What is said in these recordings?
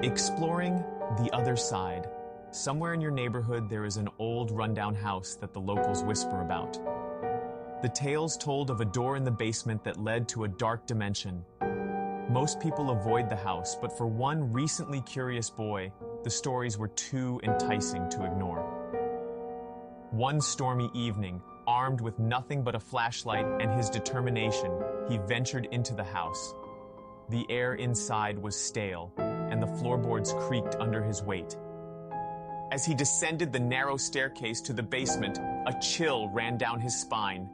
Exploring the other side. Somewhere in your neighborhood, there is an old rundown house that the locals whisper about. The tales told of a door in the basement that led to a dark dimension. Most people avoid the house, but for one recently curious boy, the stories were too enticing to ignore. One stormy evening, armed with nothing but a flashlight and his determination, he ventured into the house. The air inside was stale, and the floorboards creaked under his weight. As he descended the narrow staircase to the basement, a chill ran down his spine.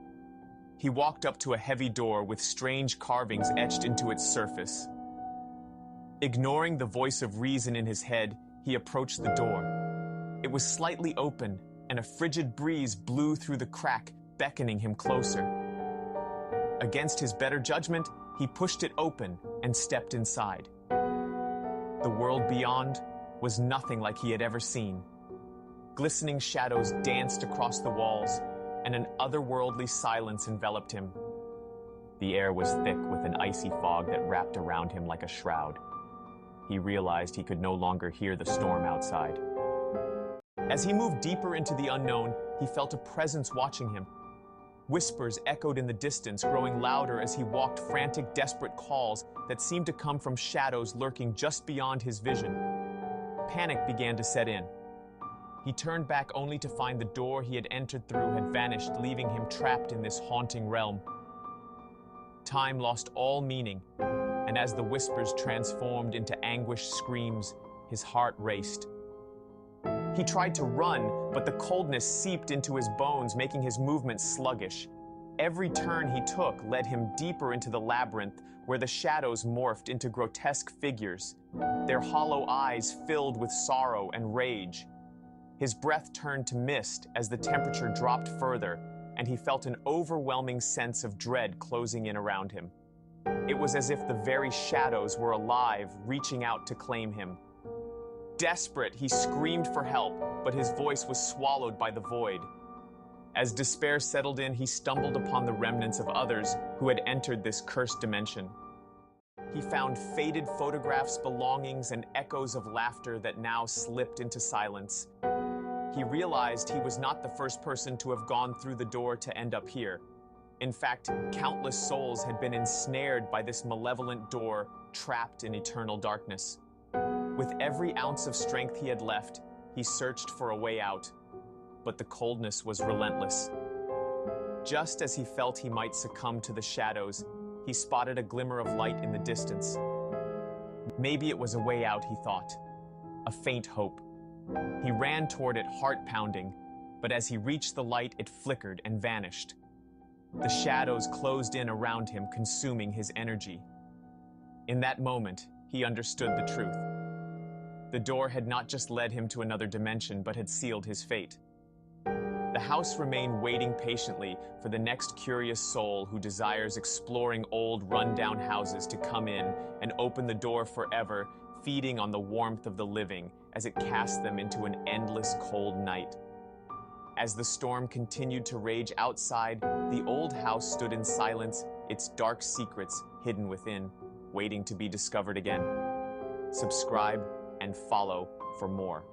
He walked up to a heavy door with strange carvings etched into its surface. Ignoring the voice of reason in his head, he approached the door. It was slightly open, and a frigid breeze blew through the crack, beckoning him closer. Against his better judgment, he pushed it open and stepped inside. The world beyond was nothing like he had ever seen. Glistening shadows danced across the walls, and an otherworldly silence enveloped him. The air was thick with an icy fog that wrapped around him like a shroud. He realized he could no longer hear the storm outside. As he moved deeper into the unknown, he felt a presence watching him. Whispers echoed in the distance, growing louder as he walked, frantic, desperate calls that seemed to come from shadows lurking just beyond his vision. Panic began to set in. He turned back only to find the door he had entered through had vanished, leaving him trapped in this haunting realm. Time lost all meaning, and as the whispers transformed into anguished screams, his heart raced. He tried to run, but the coldness seeped into his bones, making his movements sluggish. Every turn he took led him deeper into the labyrinth, where the shadows morphed into grotesque figures, their hollow eyes filled with sorrow and rage. His breath turned to mist as the temperature dropped further, and he felt an overwhelming sense of dread closing in around him. It was as if the very shadows were alive, reaching out to claim him. Desperate, he screamed for help, but his voice was swallowed by the void. As despair settled in, he stumbled upon the remnants of others who had entered this cursed dimension. He found faded photographs, belongings, and echoes of laughter that now slipped into silence. He realized he was not the first person to have gone through the door to end up here. In fact, countless souls had been ensnared by this malevolent door, trapped in eternal darkness. With every ounce of strength he had left, he searched for a way out, but the coldness was relentless. Just as he felt he might succumb to the shadows, he spotted a glimmer of light in the distance. Maybe it was a way out, he thought, a faint hope. He ran toward it, heart pounding, but as he reached the light, it flickered and vanished. The shadows closed in around him, consuming his energy. In that moment, he understood the truth. The door had not just led him to another dimension, but had sealed his fate. The house remained waiting patiently for the next curious soul who desires exploring old, rundown houses to come in and open the door forever, feeding on the warmth of the living as it cast them into an endless cold night. As the storm continued to rage outside, the old house stood in silence, its dark secrets hidden within, waiting to be discovered again. Subscribe and follow for more.